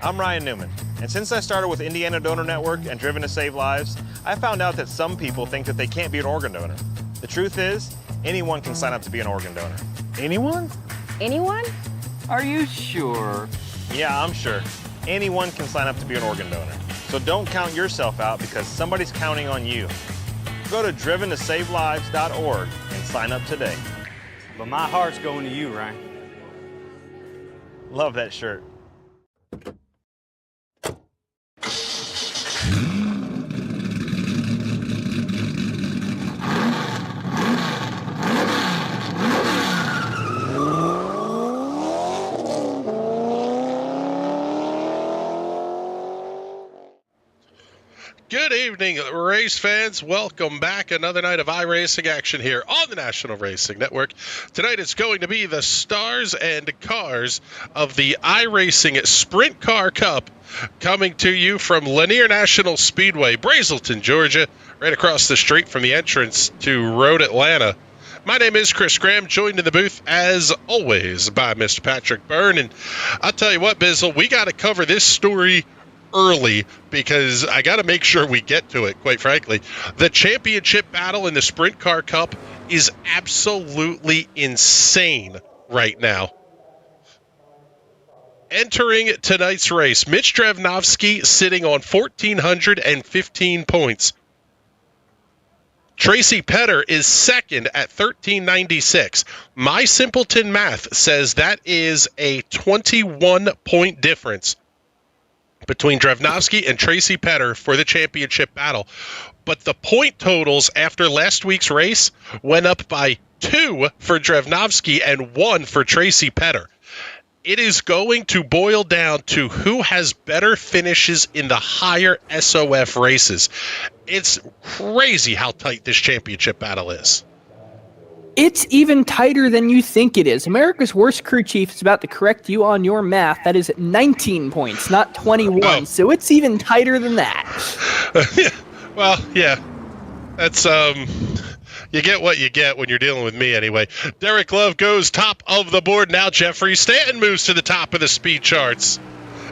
I'm Ryan Newman, and since I started with Indiana Donor Network and Driven to Save Lives, I found out that some people think that they can't be an organ donor. The truth is, anyone can sign up to be an organ donor. Anyone? Anyone? Are you sure? Yeah, I'm sure. Anyone can sign up to be an organ donor. So don't count yourself out because somebody's counting on you. Go to driventosavelives.org and sign up today. But my heart's going to you, Ryan. Love that shirt. Good evening, race fans. Welcome back. Another night of iRacing action here on the National Racing Network. Tonight it's going to be the stars and cars of the iRacing Sprint Car Cup coming to you from Lanier National Speedway, Brazelton, Georgia, right across the street from the entrance to Road Atlanta. My name is Chris Graham, joined in the booth, as always, by Mr. Patrick Byrne. And I'll tell you what, Bizzle, we got to cover this story early because I got to make sure we get to it, quite frankly. The championship battle in the Sprint Car Cup is absolutely insane right now. Entering tonight's race, Mitch Drevnovsky sitting on 1,415 points. Tracy Petter is second at 1,396. My simpleton math says that is a 21-point difference between Drevnovsky and Tracy Petter for the championship battle. But the point totals after last week's race went up by 2 for Drevnovsky and 1 for Tracy Petter. It is going to boil down to who has better finishes in the higher SOF races. It's crazy how tight this championship battle is. It's even tighter than you think it is. America's Worst Crew Chief is about to correct you on your math. That is 19 points, not 21. Oh. So it's even tighter than that. Well, yeah. That's, you get what you get when you're dealing with me anyway. Derek Love goes top of the board. Now Jeffrey Stanton moves to the top of the speed charts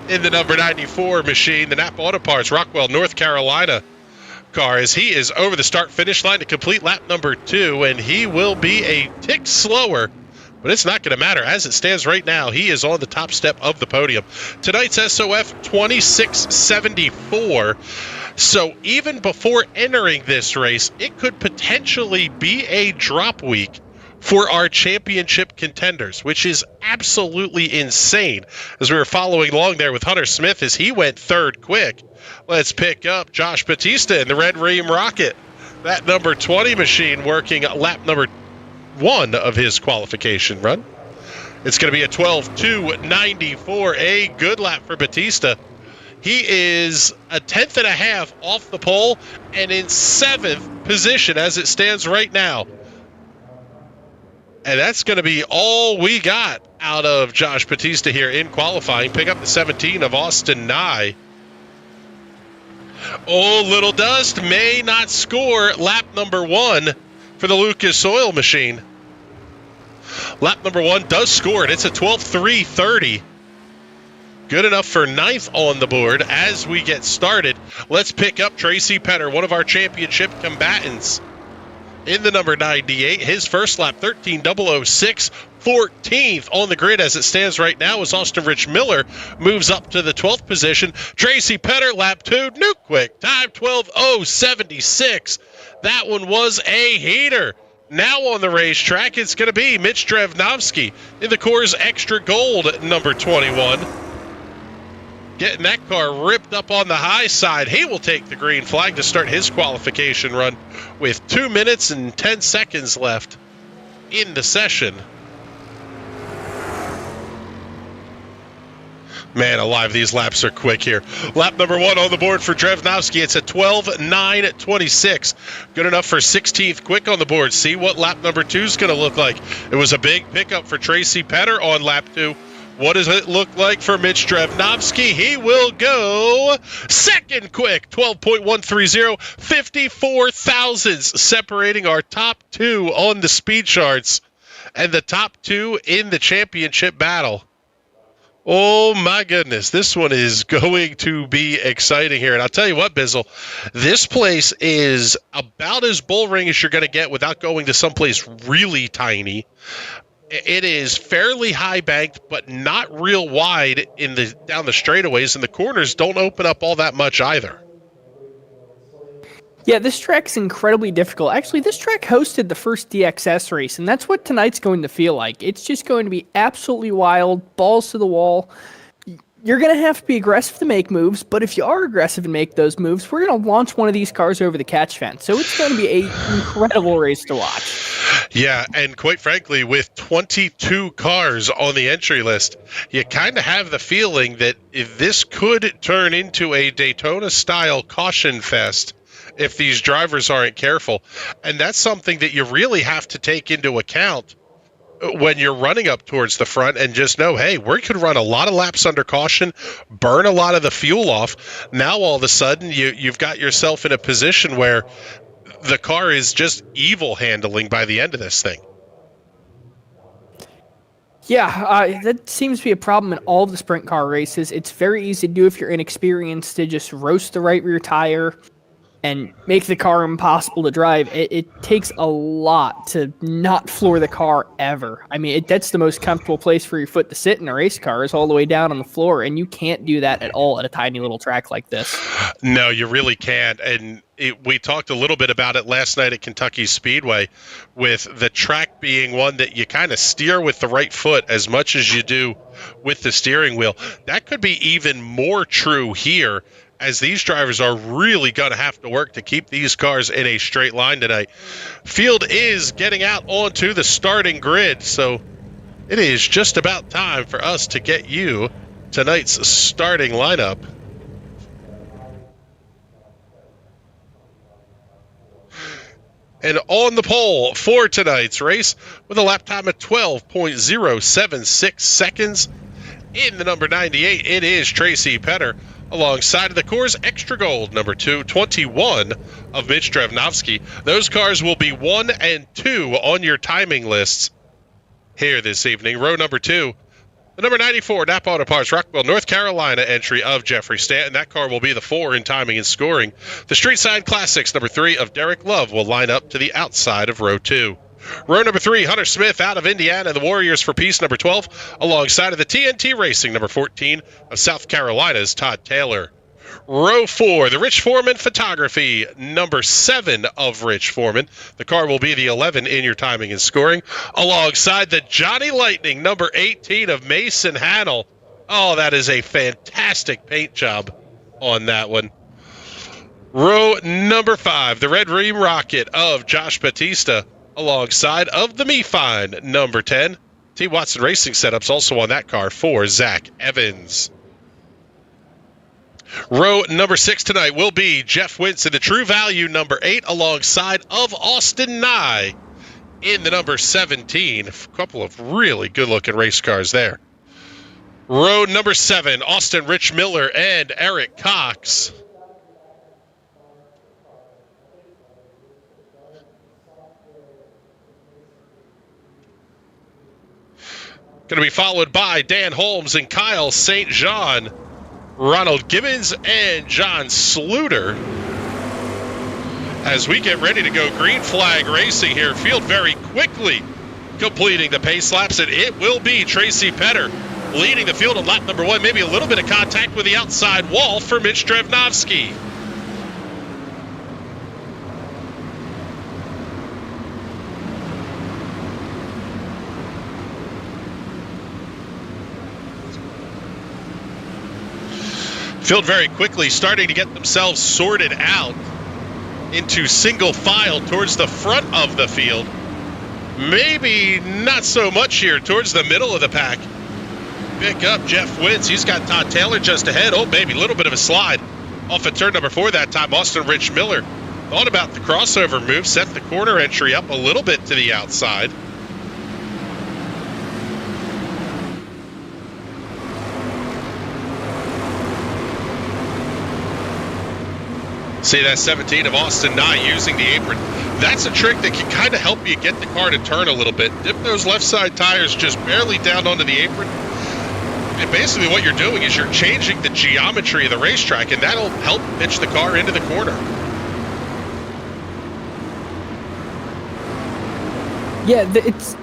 in the number 94 machine, the Napa Auto Parts, Rockwell, North Carolina car, as he is over the start-finish line to complete lap number 2, and he will be a tick slower, but it's not going to matter. As it stands right now, he is on the top step of the podium. Tonight's SOF, 2674. So even before entering this race, it could potentially be a drop week for our championship contenders, which is absolutely insane. As we were following along there with Hunter Smith as he went third quick, let's pick up Josh Bautista in the Red Ream Rocket. That number 20 machine working lap number 1 of his qualification run. It's going to be a 12.294, a good lap for Bautista. He is a tenth and a half off the pole and in 7th position as it stands right now. And that's going to be all we got out of Josh Bautista here in qualifying. Pick up the 17 of Austin Nye. Oh, Little Dust may not score lap number 1 for the Lucas Oil machine. Lap number 1 does score it. It's a 12.330. Good enough for 9th on the board as we get started. Let's pick up Tracy Petter, one of our championship combatants, in the number 98. His first lap, 13.006. 14th on the grid as it stands right now as Austin Rich Miller moves up to the 12th position. Tracy Petter, lap 2, new quick time, 12.076. That one was a heater. Now on the racetrack, it's going to be Mitch Drevnovsky in the Coors Extra Gold, number 21. Getting that car ripped up on the high side. He will take the green flag to start his qualification run with 2 minutes and 10 seconds left in the session. Man alive, these laps are quick here. Lap number 1 on the board for Drevnovsky. It's a 12.926. Good enough for 16th quick on the board. See what lap number 2 is going to look like. It was a big pickup for Tracy Petter on lap 2. What does it look like for Mitch Drevnovsky? He will go second quick, 12.130, 54 thousandths separating our top 2 on the speed charts and the top 2 in the championship battle. Oh my goodness, this one is going to be exciting here. And I'll tell you what, Bizzle, this place is about as bull ring as you're going to get without going to someplace really tiny. It is fairly high banked, but not real wide down the straightaways, and the corners don't open up all that much either. Yeah, this track's incredibly difficult. Actually, this track hosted the first DXS race, and that's what tonight's going to feel like. It's just going to be absolutely wild, balls to the wall. You're going to have to be aggressive to make moves, but if you are aggressive and make those moves, we're going to launch one of these cars over the catch fence. So it's going to be an incredible race to watch. Yeah, and quite frankly, with 22 cars on the entry list, you kind of have the feeling that if this could turn into a Daytona-style caution fest if these drivers aren't careful. And that's something that you really have to take into account when you're running up towards the front, and just know, hey, we could run a lot of laps under caution, burn a lot of the fuel off. Now all of a sudden you've got yourself in a position where the car is just evil handling by the end of this thing. Yeah, that seems to be a problem in all of the sprint car races. It's very easy to do if you're inexperienced to just roast the right rear tire and make the car impossible to drive. It takes a lot to not floor the car ever. I mean, that's the most comfortable place for your foot to sit in a race car, is all the way down on the floor, and you can't do that at all at a tiny little track like this. No, you really can't. And we talked a little bit about it last night at Kentucky Speedway, with the track being one that you kind of steer with the right foot as much as you do with the steering wheel. That could be even more true here, as these drivers are really going to have to work to keep these cars in a straight line tonight. Field is getting out onto the starting grid, so it is just about time for us to get you tonight's starting lineup. And on the pole for tonight's race, with a lap time of 12.076 seconds, in the number 98, it is Tracy Petter, alongside of the Coors Extra Gold, number 221 of Mitch Drevnovsky. Those cars will be 1 and 2 on your timing lists here this evening. Row number 2, the number 94 Napa Auto Parts Rockwell, North Carolina entry of Jeffrey Stanton. That car will be the 4 in timing and scoring. The Street Side Classics, number 3 of Derek Love, will line up to the outside of row 2. Row number 3, Hunter Smith out of Indiana, the Warriors for Peace, number 12, alongside of the TNT Racing, number 14 of South Carolina's Todd Taylor. Row 4, the Rich Foreman Photography, number 7 of Rich Foreman. The car will be the 11 in your timing and scoring, alongside the Johnny Lightning, number 18 of Mason Hannell. Oh, that is a fantastic paint job on that one. Row number 5, the Red Ream Rocket of Josh Batista, alongside of the Me-Fine, number 10. T. Watson Racing Setups also on that car for Zach Evans. Row number 6 tonight will be Jeff Wentz in the True Value, number 8, alongside of Austin Nye in the number 17. A couple of really good-looking race cars there. Row number 7, Austin Rich Miller and Eric Cox. Going to be followed by Dan Holmes and Kyle St. John, Ronald Gibbons and John Sluter. As we get ready to go green flag racing here, field very quickly completing the pace laps, and it will be Tracy Petter leading the field on lap number 1. Maybe a little bit of contact with the outside wall for Mitch Drevnovsky. Field very quickly starting to get themselves sorted out into single file towards the front of the field. Maybe not so much here towards the middle of the pack. Pick up Jeff Wentz. He's got Todd Taylor just ahead. Oh, baby, a little bit of a slide off of turn number 4 that time. Austin Rich Miller thought about the crossover move, set the corner entry up a little bit to the outside. See that 17 of Austin Nye using the apron. That's a trick that can kind of help you get the car to turn a little bit. Dip those left side tires just barely down onto the apron. And basically what you're doing is you're changing the geometry of the racetrack, and that'll help pitch the car into the corner. Yeah, it's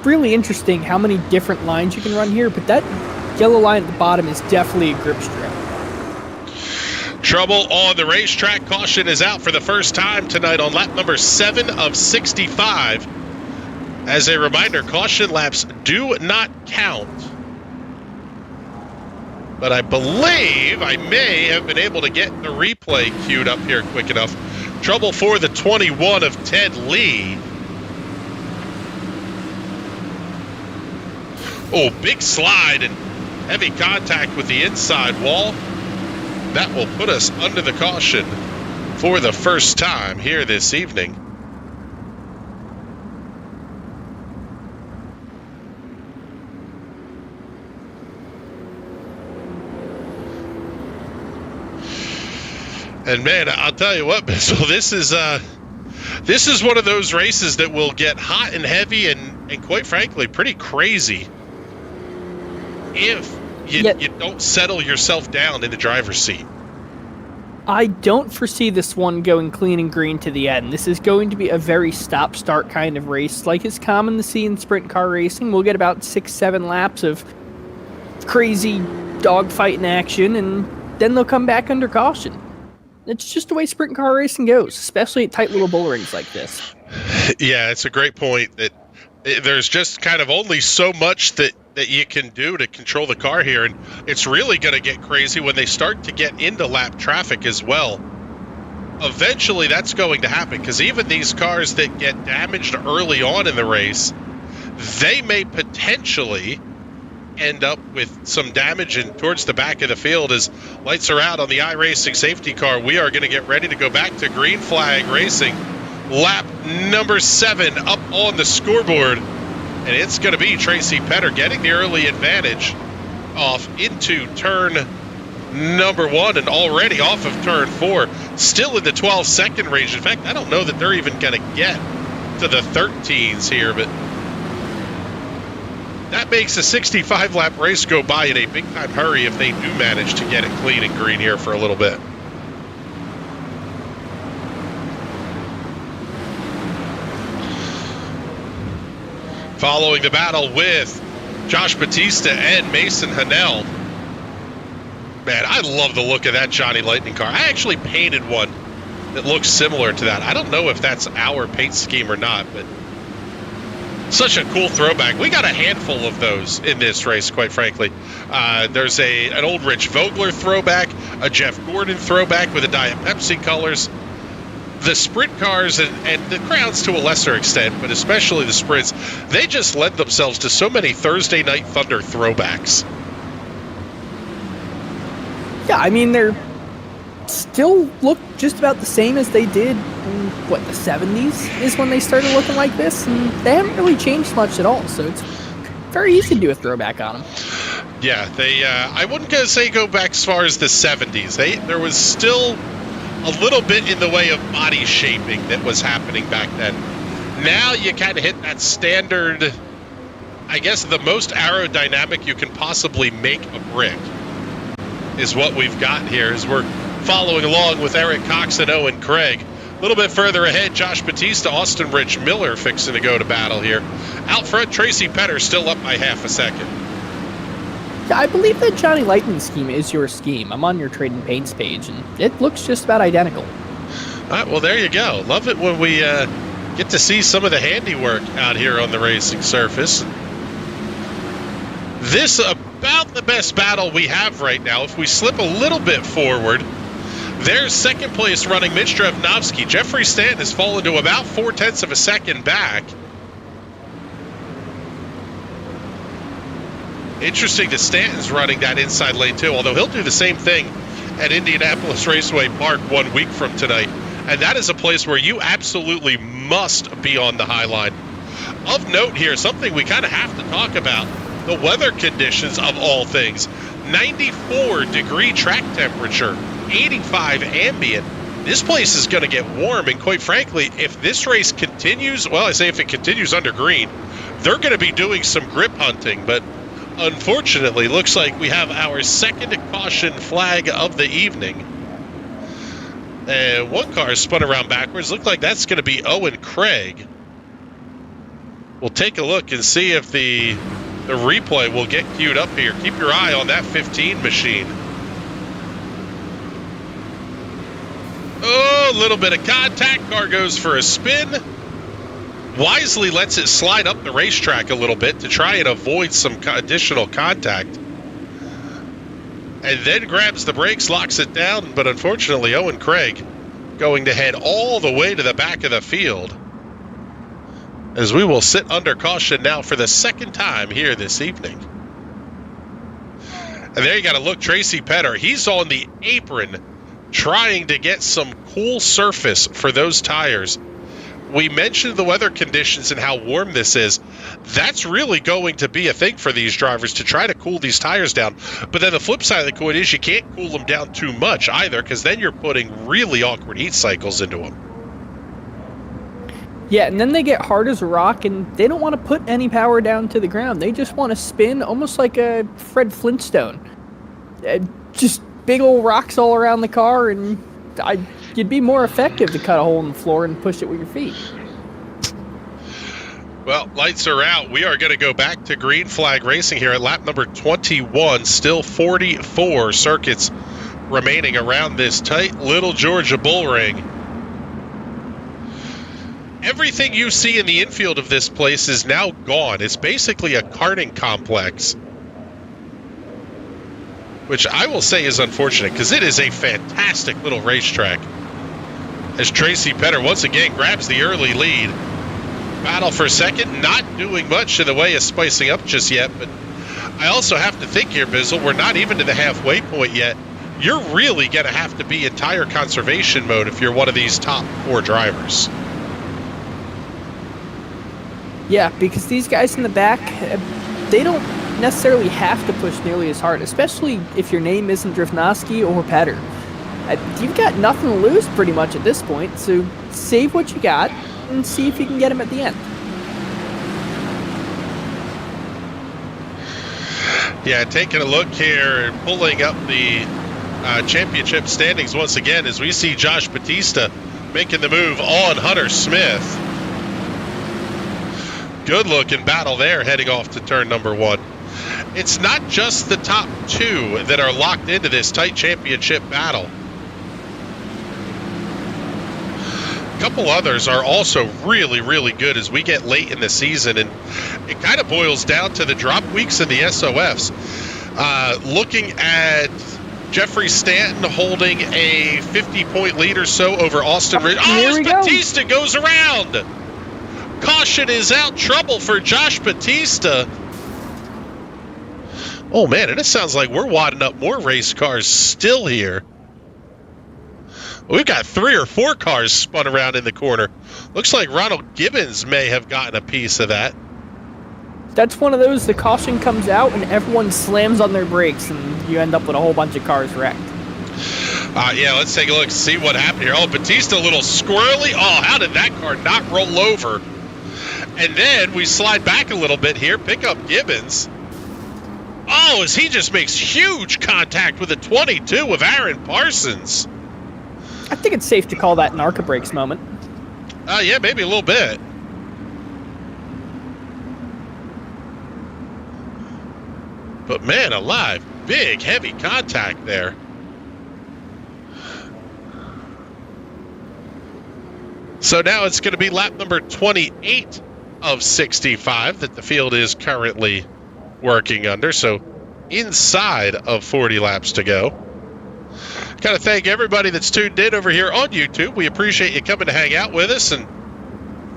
really interesting how many different lines you can run here, but that yellow line at the bottom is definitely a grip strip. Trouble on the racetrack. Caution is out for the first time tonight on lap number 7 of 65. As a reminder, caution laps do not count. But I believe I may have been able to get the replay queued up here quick enough. Trouble for the 21 of Ted Lee. Oh, big slide and heavy contact with the inside wall. That will put us under the caution for the first time here this evening. And man, I'll tell you what, Bissell, this is one of those races that will get hot and heavy and quite frankly, pretty crazy if you don't settle yourself down in the driver's seat. I don't foresee this one going clean and green to the end. This is going to be a very stop-start kind of race, like is common to see in sprint car racing. We'll get about 6-7 laps of crazy dogfighting action, and then they'll come back under caution. It's just the way sprint car racing goes, especially at tight little bull rings like this. Yeah, it's a great point that there's just kind of only so much that you can do to control the car here, and it's really going to get crazy when they start to get into lap traffic as well. Eventually that's going to happen, because even these cars that get damaged early on in the race, they may potentially end up with some damage and towards the back of the field. As lights are out on the iRacing safety car, we are going to get ready to go back to green flag racing. Lap number 7 up on the scoreboard, and it's going to be Tracy Petter getting the early advantage off into turn number 1 and already off of turn 4, still in the 12-second range. In fact, I don't know that they're even going to get to the 13s here, but that makes a 65-lap race go by in a big-time hurry if they do manage to get it clean and green here for a little bit. Following the battle with Josh Batista and Mason Hanel. Man, I love the look of that Johnny Lightning car. I actually painted one that looks similar to that. I don't know if that's our paint scheme or not, but such a cool throwback. We got a handful of those in this race, quite frankly. There's an old Rich Vogler throwback, a Jeff Gordon throwback with the Diet Pepsi colors. The sprint cars and the crowns to a lesser extent, but especially the sprints, they just lend themselves to so many Thursday Night Thunder throwbacks. Yeah, I mean, they're still look just about the same as they did in, the 70s is when they started looking like this, and they haven't really changed much at all, so it's very easy to do a throwback on them. Yeah, they, I wouldn't say go back as far as the 70s. There was still a little bit in the way of body shaping that was happening back then. Now you kind of hit that standard, I guess the most aerodynamic you can possibly make a brick is what we've got here as we're following along with Eric Cox and Owen Craig. A little bit further ahead, Josh Batista, Austin Rich Miller fixing to go to battle here. Out front, Tracy Petter still up by half a second. Yeah, I believe that Johnny Lightning scheme is your scheme. I'm on your Trading Paints page, and it looks just about identical. All right, well, there you go. Love it when we get to see some of the handiwork out here on the racing surface. This about the best battle we have right now. If we slip a little bit forward, there's second place running Mitch Drevnovsky. Jeffrey Stanton has fallen to about 0.4 of a second back. Interesting that Stanton's running that inside lane too, although he'll do the same thing at Indianapolis Raceway Park 1 week from tonight. And that is a place where you absolutely must be on the high line. Of note here, something we kind of have to talk about, the weather conditions of all things. 94-degree track temperature, 85 ambient. This place is going to get warm, and quite frankly, if this race continues, well, I say if it continues under green, they're going to be doing some grip hunting, but unfortunately, looks like we have our second caution flag of the evening. And one car spun around backwards. Looked like that's going to be Owen Craig. We'll take a look and see if the replay will get queued up here. Keep your eye on that 15 machine. Oh, a little bit of contact. Car goes for a spin. Wisely lets it slide up the racetrack a little bit to try and avoid some additional contact. And then grabs the brakes, locks it down. But unfortunately, Owen Craig going to head all the way to the back of the field, as we will sit under caution now for the second time here this evening. And there you got to look, Tracy Petter. He's on the apron trying to get some cool surface for those tires. We mentioned the weather conditions and how warm this is. That's really going to be a thing for these drivers to try to cool these tires down. But then the flip side of the coin is you can't cool them down too much either, because then you're putting really awkward heat cycles into them. Yeah, and then they get hard as a rock, and they don't want to put any power down to the ground. They just want to spin almost like a Fred Flintstone. Just big old rocks all around the car, and you'd be more effective to cut a hole in the floor and push it with your feet. Well, lights are out. We are going to go back to green flag racing here at lap number 21. Still 44 circuits remaining around this tight Little Georgia bull ring. Everything you see in the infield of this place is now gone. It's basically a karting complex, which I will say is unfortunate because it is a fantastic little racetrack. As Tracy Petter once again grabs the early lead. Battle for second, not doing much in the way of spicing up just yet, but I also have to think here, Bizzle, we're not even to the halfway point yet. You're really going to have to be in tire conservation mode if you're one of these top four drivers. Yeah, because these guys in the back, they don't necessarily have to push nearly as hard, especially if your name isn't Drivnosky or Petter. You've got nothing to lose pretty much at this point, so save what you got and see if you can get him at the end. Yeah, taking a look here, pulling up the championship standings once again as we see Josh Batista making the move on Hunter Smith. Good looking battle there heading off to turn number one. It's not just the top two that are locked into this tight championship battle. A couple others are also really, really good as we get late in the season, and it kind of boils down to the drop weeks and the SOFs. Looking at Jeffrey Stanton holding a 50-point lead or so over Austin Ridge. Oh, as Batista goes around! Caution is out. Trouble for Josh Batista. Oh, man, and it sounds like we're wadding up more race cars still here. We've got 3 or 4 cars spun around in the corner. Looks like Ronald Gibbons may have gotten a piece of that. That's one of those, the caution comes out and everyone slams on their brakes and you end up with a whole bunch of cars wrecked. Yeah, let's take a look and see what happened here. Oh, Batista a little squirrely. Oh, how did that car not roll over? And then we slide back a little bit here, pick up Gibbons. Oh, as he just makes huge contact with a 22 of Aaron Parsons. I think it's safe to call that an ARCA brakes moment. Yeah, maybe a little bit. But man alive, big, heavy contact there. So now it's going to be lap number 28 of 65 that the field is currently working under. So inside of 40 laps to go. Got to thank everybody that's tuned in over here on YouTube. We appreciate you coming to hang out with us, and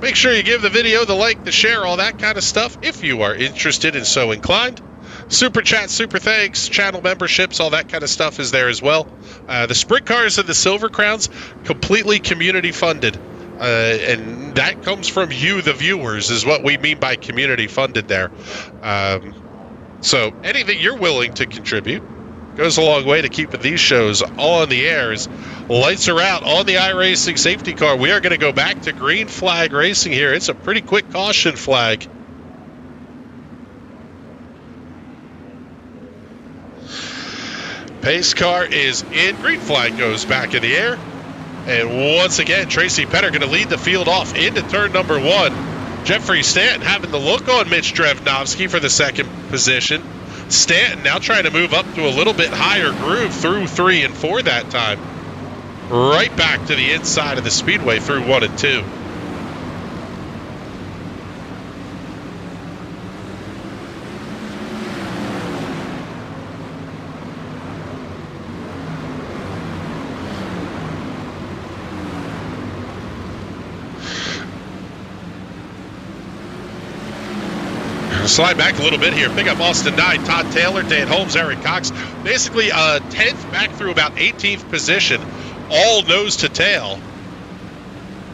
make sure you give the video the like, the share, all that kind of stuff if you are interested and so inclined. Super chat, super thanks, channel memberships, all that kind of stuff is there as well. The sprint cars and the silver crowns, completely community funded. And that comes from you, the viewers, is what we mean by community funded there. So anything you're willing to contribute goes a long way to keeping these shows on the air. As lights are out on the iRacing safety car, we are going to go back to green flag racing here. It's a pretty quick caution flag. Pace car is in. Green flag goes back in the air. And once again, Tracy Petter going to lead the field off into turn number 1. Jeffrey Stanton having the look on Mitch Drevnovsky for the second position. Stanton now trying to move up to a little bit higher groove through 3 and 4 that time. Right back to the inside of the speedway through 1 and 2. Slide back a little bit here. Pick up Austin Nye, Todd Taylor, Dan Holmes, Eric Cox. Basically 10th back through about 18th position. All nose to tail.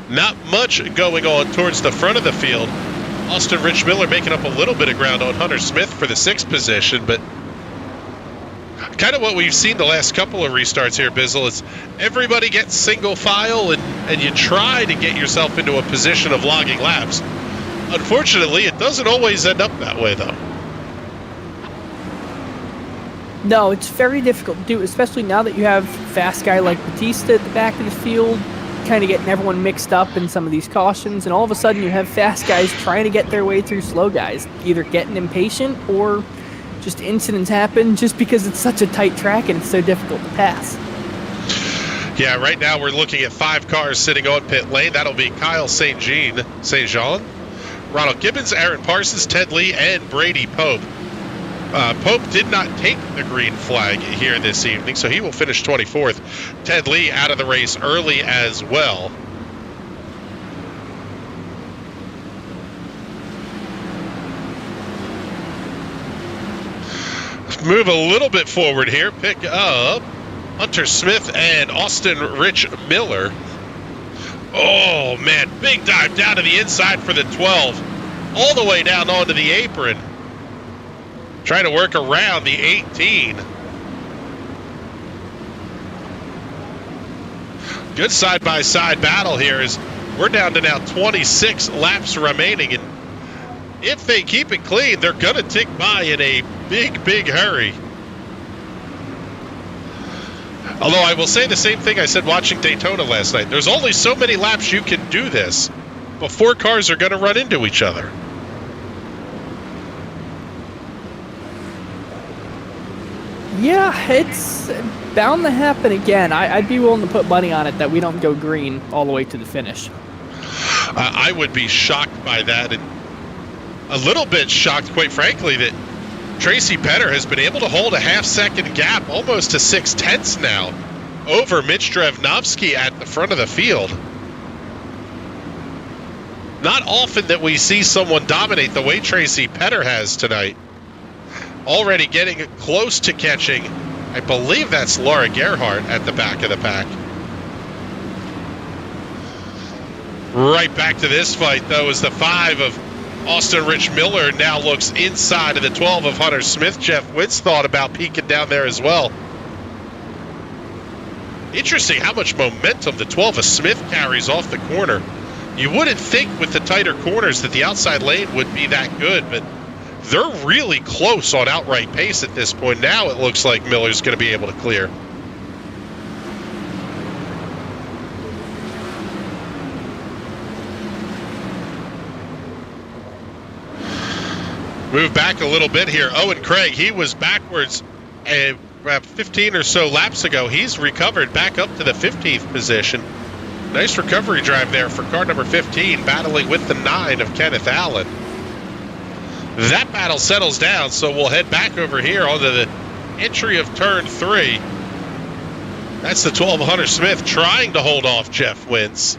Not much going on towards the front of the field. Austin Rich Miller making up a little bit of ground on Hunter Smith for the 6th position, but kind of what we've seen the last couple of restarts here, Bizzle. Is everybody gets single file and you try to get yourself into a position of logging laps. Unfortunately, it doesn't always end up that way, though. No, it's very difficult to do, especially now that you have fast guy like Batista at the back of the field, kind of getting everyone mixed up in some of these cautions, and all of a sudden you have fast guys trying to get their way through slow guys, either getting impatient or just incidents happen just because it's such a tight track and it's so difficult to pass. Yeah, right now we're looking at 5 cars sitting on pit lane. That'll be Kyle St. Jean, Ronald Gibbons, Aaron Parsons, Ted Lee, and Brady Pope. Pope did not take the green flag here this evening, so he will finish 24th. Ted Lee out of the race early as well. Let's move a little bit forward here. Pick up Hunter Smith and Austin Rich Miller. Oh, man, big dive down to the inside for the 12. All the way down onto the apron. Trying to work around the 18. Good side-by-side battle here as we're down to now 26 laps remaining. And if they keep it clean, they're going to tick by in a big, big hurry. Although I will say the same thing I said watching Daytona last night. There's only so many laps you can do this before cars are going to run into each other. Yeah, it's bound to happen again. I'd be willing to put money on it that we don't go green all the way to the finish. I would be shocked by that, and a little bit shocked, quite frankly, that Tracy Petter has been able to hold a half-second gap, almost to 6/10 now, over Mitch Drevnovsky at the front of the field. Not often that we see someone dominate the way Tracy Petter has tonight. Already getting close to catching, I believe that's Laura Gerhardt at the back of the pack. Right back to this fight, though, as the 5 of Austin Rich Miller now looks inside of the 12 of Hunter Smith. Jeff Witz thought about peeking down there as well. Interesting how much momentum the 12 of Smith carries off the corner. You wouldn't think with the tighter corners that the outside lane would be that good, but they're really close on outright pace at this point. Now it looks like Miller's going to be able to clear. Move back a little bit here. Owen Craig, he was backwards 15 or so laps ago. He's recovered back up to the 15th position. Nice recovery drive there for car number 15, battling with the 9 of Kenneth Allen. That battle settles down, so we'll head back over here onto the entry of turn 3. That's the 12 Hunter Smith trying to hold off Jeff Wentz.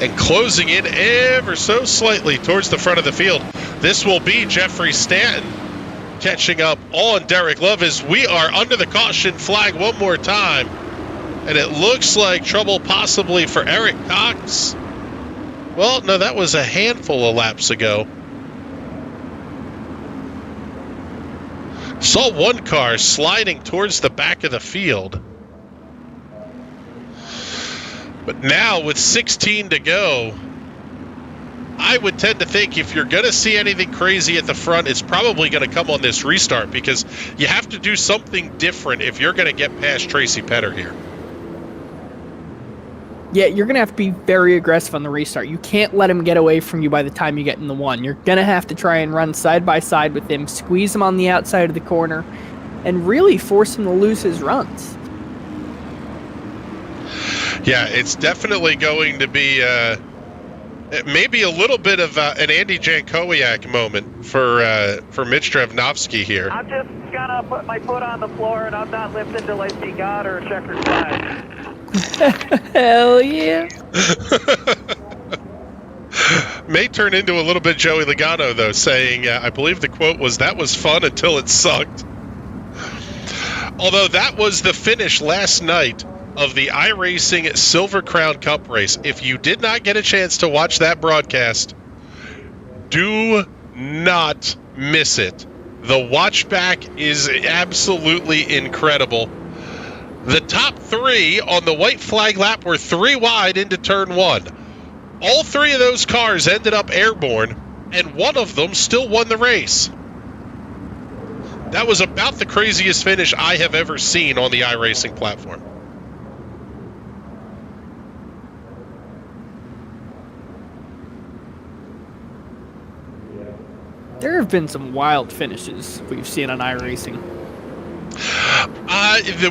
And closing in ever so slightly towards the front of the field. This will be Jeffrey Stanton catching up on Derek Love as we are under the caution flag one more time. And it looks like trouble possibly for Eric Cox. Well, no, that was a handful of laps ago. Saw one car sliding towards the back of the field. But now with 16 to go, I would tend to think if you're going to see anything crazy at the front, it's probably going to come on this restart because you have to do something different if you're going to get past Tracy Petter here. Yeah, you're going to have to be very aggressive on the restart. You can't let him get away from you by the time you get in the one. You're going to have to try and run side by side with him, squeeze him on the outside of the corner, and really force him to lose his runs. Yeah, it's definitely going to be maybe a little bit of an Andy Jankowiak moment for Mitch Drevnovsky here. I'm just gonna put my foot on the floor and I'm not lifting till I see God or a checkered flag. Hell yeah. May turn into a little bit Joey Logano, though, saying, I believe the quote was, "That was fun until it sucked." Although that was the finish last night of the iRacing Silver Crown Cup race. If you did not get a chance to watch that broadcast, do not miss it. The watchback is absolutely incredible. The top three on the white flag lap were 3 wide into turn 1. All 3 of those cars ended up airborne, and one of them still won the race. That was about the craziest finish I have ever seen on the iRacing platform. There have been some wild finishes we've seen on iRacing.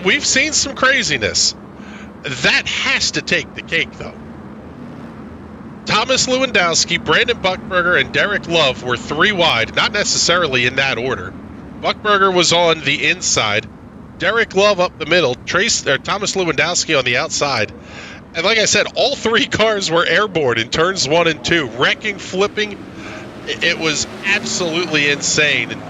We've seen some craziness. That has to take the cake, though. Thomas Lewandowski, Brandon Buchberger, and Derek Love were 3 wide, not necessarily in that order. Buchberger was on the inside, Derek Love up the middle, Thomas Lewandowski on the outside. And like I said, all 3 cars were airborne in turns 1 and 2, wrecking, flipping. It was absolutely insane. And,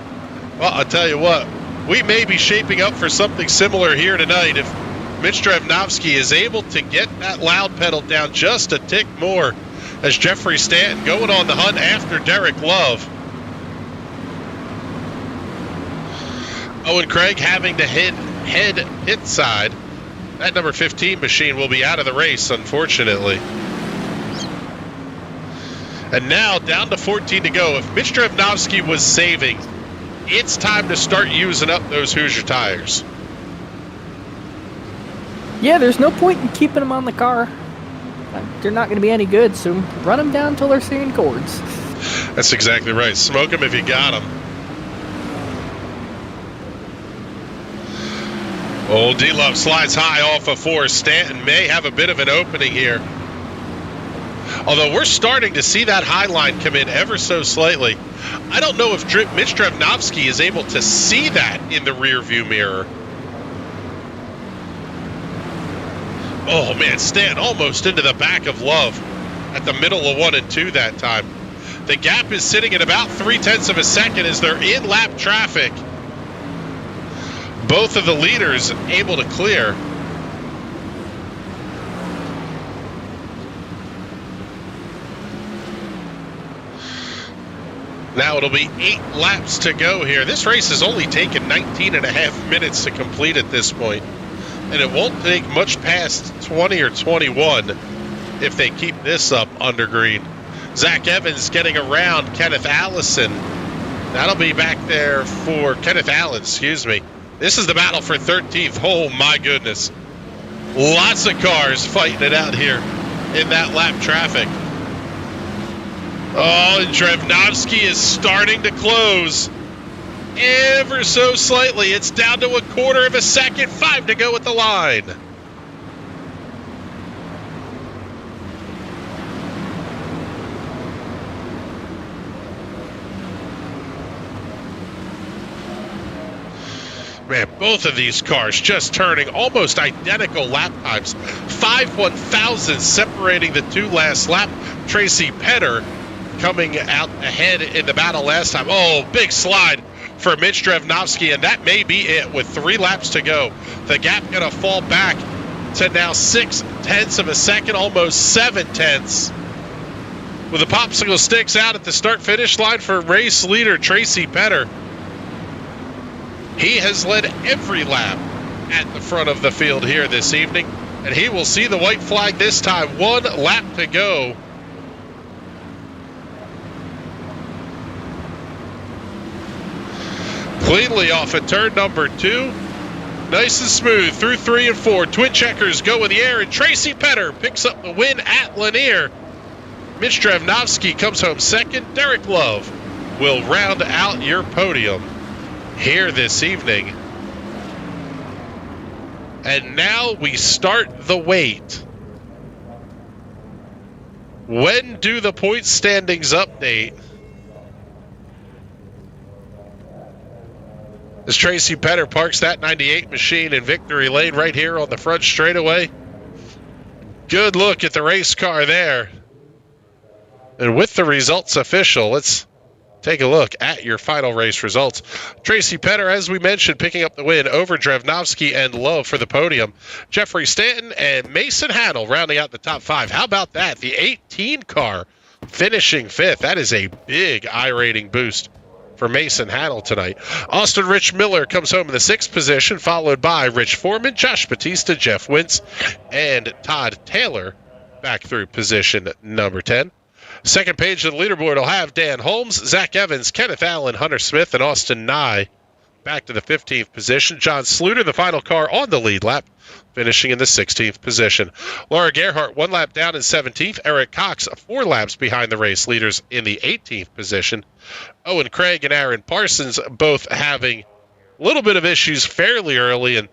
well, I'll tell you what, we may be shaping up for something similar here tonight if Mitch Drevnovsky is able to get that loud pedal down just a tick more as Jeffrey Stanton going on the hunt after Derek Love. Owen Craig having to head pit side. That number 15 machine will be out of the race, unfortunately. And now down to 14 to go. If Mitch Drevnovsky was saving, it's time to start using up those Hoosier tires. Yeah, there's no point in keeping them on the car. They're not going to be any good, so run them down until they're singing chords. That's exactly right. Smoke them if you got them. Old D-Love slides high off of 4. Stanton may have a bit of an opening here. Although we're starting to see that high line come in ever so slightly. I don't know if Mitch Drevnovsky is able to see that in the rear view mirror. Oh man, Stanton almost into the back of Love at the middle of 1 and 2 that time. The gap is sitting at about 0.3 of a second as they're in lap traffic. Both of the leaders able to clear. Now it'll be 8 laps to go here. This race has only taken 19.5 minutes to complete at this point. And it won't take much past 20 or 21 if they keep this up under green. Zach Evans getting around Kenneth Allison. That'll be back there for Kenneth Allen, excuse me. This is the battle for 13th. Oh my goodness. Lots of cars fighting it out here in that lap traffic. Oh, and Drevnovsky is starting to close ever so slightly. It's down to 1/4 of a second. 5 to go at the line. Man, both of these cars just turning almost identical lap times. 5/1,000 separating the 2 last lap. Tracy Petter coming out ahead in the battle last time. Oh, big slide for Mitch Drevnovsky, and that may be it with 3 laps to go. The gap going to fall back to now 0.6 of a second, almost 0.7. With the popsicle sticks out at the start-finish line for race leader Tracy Petter. He has led every lap at the front of the field here this evening, and he will see the white flag this time. 1 lap to go. Cleanly off at turn number 2. Nice and smooth through 3 and 4. Twin checkers go in the air, and Tracy Petter picks up the win at Lanier. Mitch Drevnovsky comes home second. Derek Love will round out your podium here this evening. And now we start the wait. When do the point standings update? As Tracy Petter parks that 98 machine in victory lane right here on the front straightaway. Good look at the race car there. And with the results official, let's take a look at your final race results. Tracy Petter, as we mentioned, picking up the win over Drevnovsky and Love for the podium. Jeffrey Stanton and Mason Hannell rounding out the top 5. How about that? The 18 car finishing 5th. That is a big I-rating boost for Mason Hannell tonight. Austin Rich Miller comes home in the 6th position, followed by Rich Foreman, Josh Batista, Jeff Wentz, and Todd Taylor back through position number 10. Second page of the leaderboard will have Dan Holmes, Zach Evans, Kenneth Allen, Hunter Smith, and Austin Nye back to the 15th position. John Sluter, the final car on the lead lap, finishing in the 16th position. Laura Gerhardt, 1 lap down in 17th. Eric Cox, 4 laps behind the race leaders in the 18th position. Owen Craig and Aaron Parsons both having a little bit of issues fairly early, and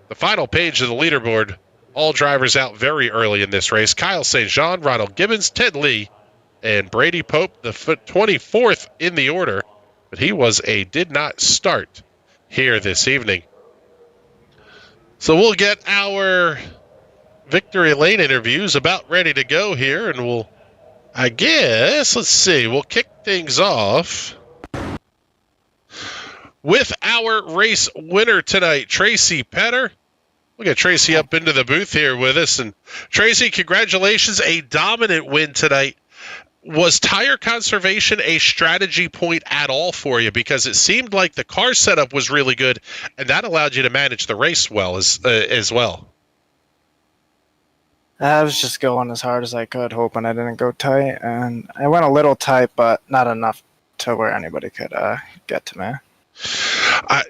the final page of the leaderboard, all drivers out very early in this race. Kyle St. Jean, Ronald Gibbons, Ted Lee, and Brady Pope, the 24th in the order, but he did not start here this evening. So we'll get our victory lane interviews about ready to go here, and we'll kick things off with our race winner tonight, Tracy Petter. We'll get Tracy up into the booth here with us. And Tracy, congratulations, a dominant win tonight. Was tire conservation a strategy point at all for you? Because it seemed like the car setup was really good, and that allowed you to manage the race well as well. I was just going as hard as I could, hoping I didn't go tight, and I went a little tight, but not enough to where anybody could get to me.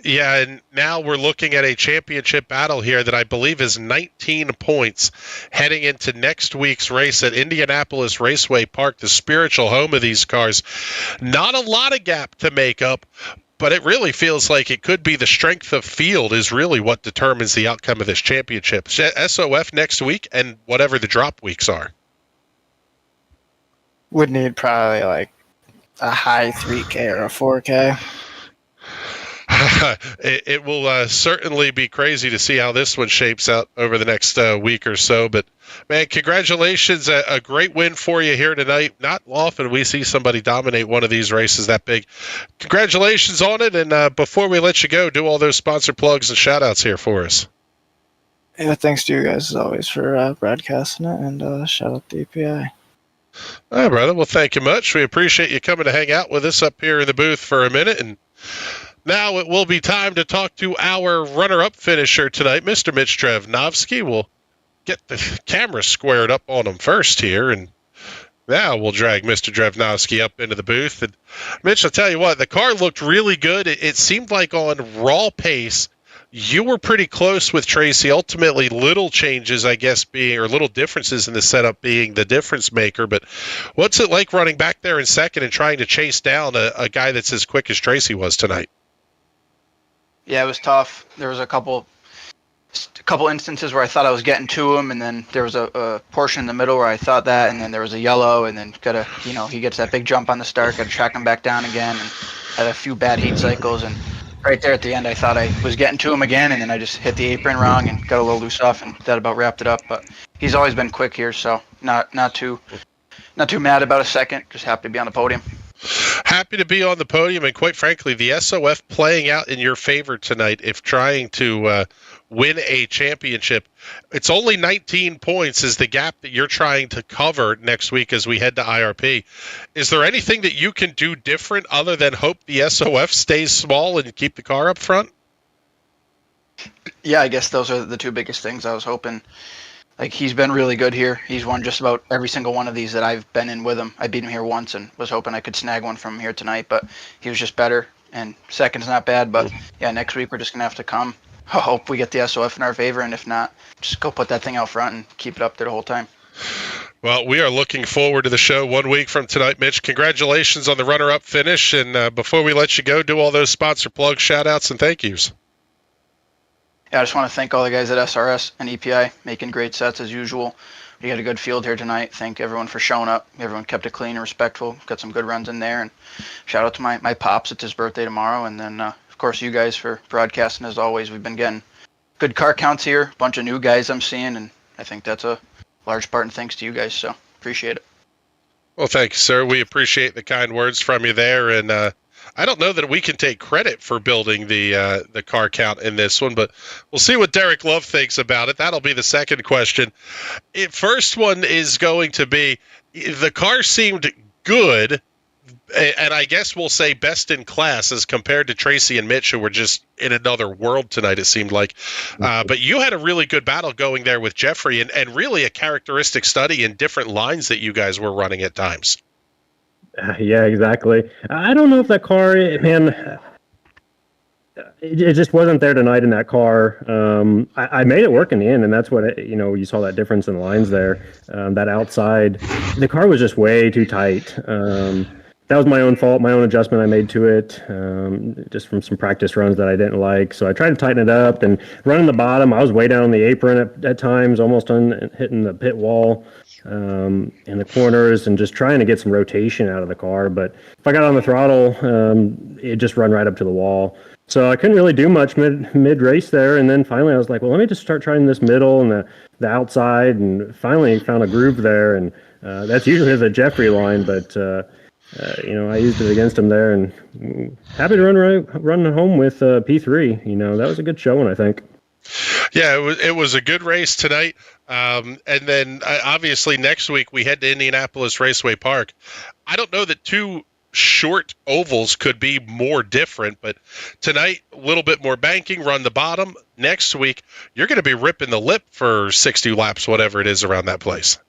Yeah, and now we're looking at a championship battle here that I believe is 19 points heading into next week's race at Indianapolis Raceway Park, the spiritual home of these cars. Not a lot of gap to make up, but it really feels like it could be the strength of field is really what determines the outcome of this championship. SOF next week and whatever the drop weeks are. Would need probably like a high 3K or a 4K. It will certainly be crazy to see how this one shapes out over the next week or so. But, man, congratulations. A great win for you here tonight. Not often we see somebody dominate one of these races that big. Congratulations on it. And before we let you go, do all those sponsor plugs and shout-outs here for us. Yeah, thanks to you guys, as always, for broadcasting it. And shout out to EPI. All right, brother. Well, thank you much. We appreciate you coming to hang out with us up here in the booth for a minute. And now it will be time to talk to our runner-up finisher tonight, Mr. Mitch Drevnovsky. We'll get the camera squared up on him first here, and now we'll drag Mr. Drevnovsky up into the booth. And Mitch, I'll tell you what, the car looked really good. It seemed like on raw pace, you were pretty close with Tracy. Ultimately, little changes, I guess, or little differences in the setup being the difference maker. But what's it like running back there in second and trying to chase down a guy that's as quick as Tracy was tonight? Yeah, it was tough. There was a couple instances where I thought I was getting to him, and then there was a portion in the middle where I thought that, and then there was a yellow, and then he gets that big jump on the start, got to track him back down again, and had a few bad heat cycles, and right there at the end I thought I was getting to him again, and then I just hit the apron wrong and got a little loose off, and that about wrapped it up. But he's always been quick here, so not too mad about a second. Just happy to be on the podium. Happy to be on the podium, and quite frankly, the SOF playing out in your favor tonight if trying to win a championship. It's only 19 points is the gap that you're trying to cover next week as we head to IRP. Is there anything that you can do different other than hope the SOF stays small and keep the car up front? Yeah, I guess those are the two biggest things I was hoping. Like, he's been really good here. He's won just about every single one of these that I've been in with him. I beat him here once and was hoping I could snag one from him here tonight, but he was just better. and second's not bad. But yeah, next week we're just gonna have to come. Hope we get the SOF in our favor, and if not, just go put that thing out front and keep it up there the whole time. Well, we are looking forward to the show 1 week from tonight, Mitch. Congratulations on the runner-up finish. And before we let you go, do all those sponsor plugs, shout-outs, and thank yous. Yeah, I just want to thank all the guys at SRS and EPI, making great sets as usual. We had a good field here tonight. Thank everyone for showing up. Everyone kept it clean and respectful. Got some good runs in there. And shout out to my pops. It's his birthday tomorrow. And then, of course, you guys for broadcasting as always. We've been getting good car counts here. A bunch of new guys I'm seeing. And I think that's a large part and thanks to you guys. So appreciate it. Well, thank you, sir. We appreciate the kind words from you there. And I don't know that we can take credit for building the car count in this one, but we'll see what Derek Love thinks about it. That'll be the second question. First one is going to be, the car seemed good, and I guess we'll say best in class as compared to Tracy and Mitch, who were just in another world tonight, it seemed like. But you had a really good battle going there with Jeffrey, and really a characteristic study in different lines that you guys were running at times. Yeah, exactly. I don't know if that car, man, it just wasn't there tonight in that car. I made it work in the end, and that's what, you saw that difference in lines there. That outside, the car was just way too tight. That was my own fault, my own adjustment I made to it, just from some practice runs that I didn't like. So I tried to tighten it up, and running the bottom, I was way down the apron at times, almost hitting the pit wall. In the corners, and just trying to get some rotation out of the car. But if I got on the throttle, it just run right up to the wall. So I couldn't really do much mid race there. And then finally I was like, well, let me just start trying this middle and the outside, and finally found a groove there. And that's usually the Jeffrey line, but I used it against him there, and happy to run home with P3. That was a good showing, I think. Yeah, it was a good race tonight. And then obviously next week we head to Indianapolis Raceway Park. I don't know that two short ovals could be more different, but tonight a little bit more banking, run the bottom. Next week you're going to be ripping the lip for 60 laps, whatever it is around that place.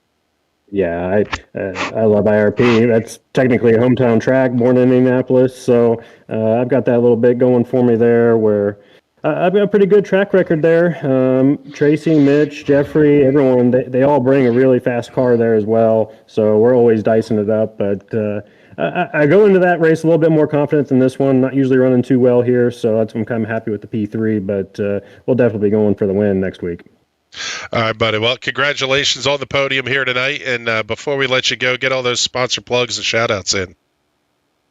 Yeah, I love IRP. That's technically a hometown track, born in Indianapolis, so I've got that little bit going for me there where I've got a pretty good track record there. Tracy, Mitch, Jeffrey, everyone, they all bring a really fast car there as well. So we're always dicing it up. But I go into that race a little bit more confident than this one. Not usually running too well here. So I'm kind of happy with the P3. But we'll definitely be going for the win next week. All right, buddy. Well, congratulations on the podium here tonight. And before we let you go, get all those sponsor plugs and shout-outs in.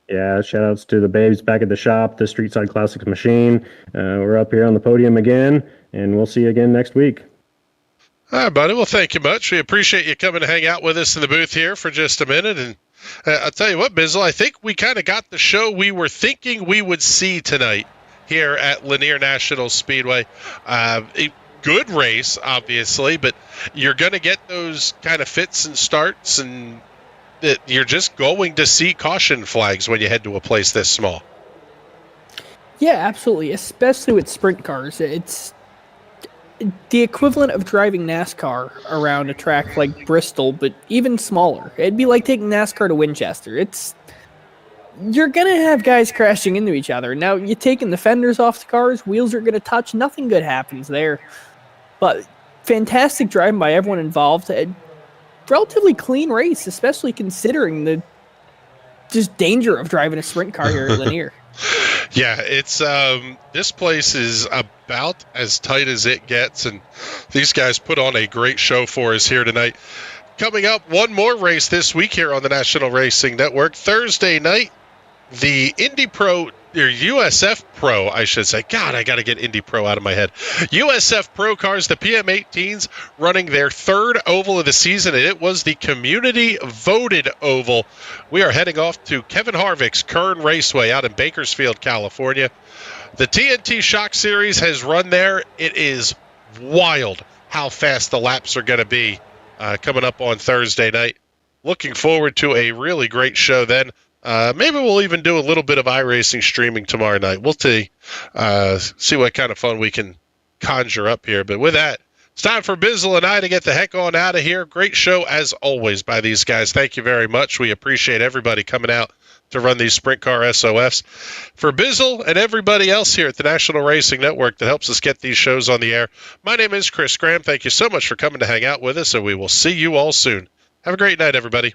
Yeah, shout-outs to the babes back at the shop, the Street Side Classics machine. We're up here on the podium again, and we'll see you again next week. All right, buddy. Well, thank you much. We appreciate you coming to hang out with us in the booth here for just a minute. And I'll tell you what, Bizzle, I think we kind of got the show we were thinking we would see tonight here at Lanier National Speedway. A good race, obviously, but you're going to get those kind of fits and starts, and that you're just going to see caution flags when you head to a place this small. Yeah, absolutely, especially with sprint cars. It's the equivalent of driving NASCAR around a track like Bristol, but even smaller. It'd be like taking NASCAR to Winchester. You're going to have guys crashing into each other. Now, you're taking the fenders off the cars, wheels are going to touch, nothing good happens there. But fantastic driving by everyone involved. Relatively clean race, especially considering the just danger of driving a sprint car here at Lanier. Yeah, it's this place is about as tight as it gets, and these guys put on a great show for us here tonight. Coming up, one more race this week here on the National Racing Network. Thursday night, the Indy Pro, or USF Pro, I should say. God, I got to get Indy Pro out of my head. USF Pro cars, the PM18s, running their third oval of the season, and it was the community-voted oval. We are heading off to Kevin Harvick's Kern Raceway out in Bakersfield, California. The TNT Shock Series has run there. It is wild how fast the laps are going to be coming up on Thursday night. Looking forward to a really great show then. Maybe we'll even do a little bit of iRacing streaming tomorrow night. We'll see what kind of fun we can conjure up here. But with that, it's time for Bizzle and I to get the heck on out of here. Great show as always by these guys. Thank you very much. We appreciate everybody coming out to run these Sprint Car SOFs. For Bizzle and everybody else here at the National Racing Network that helps us get these shows on the air, my name is Chris Graham. Thank you so much for coming to hang out with us, and we will see you all soon. Have a great night, everybody.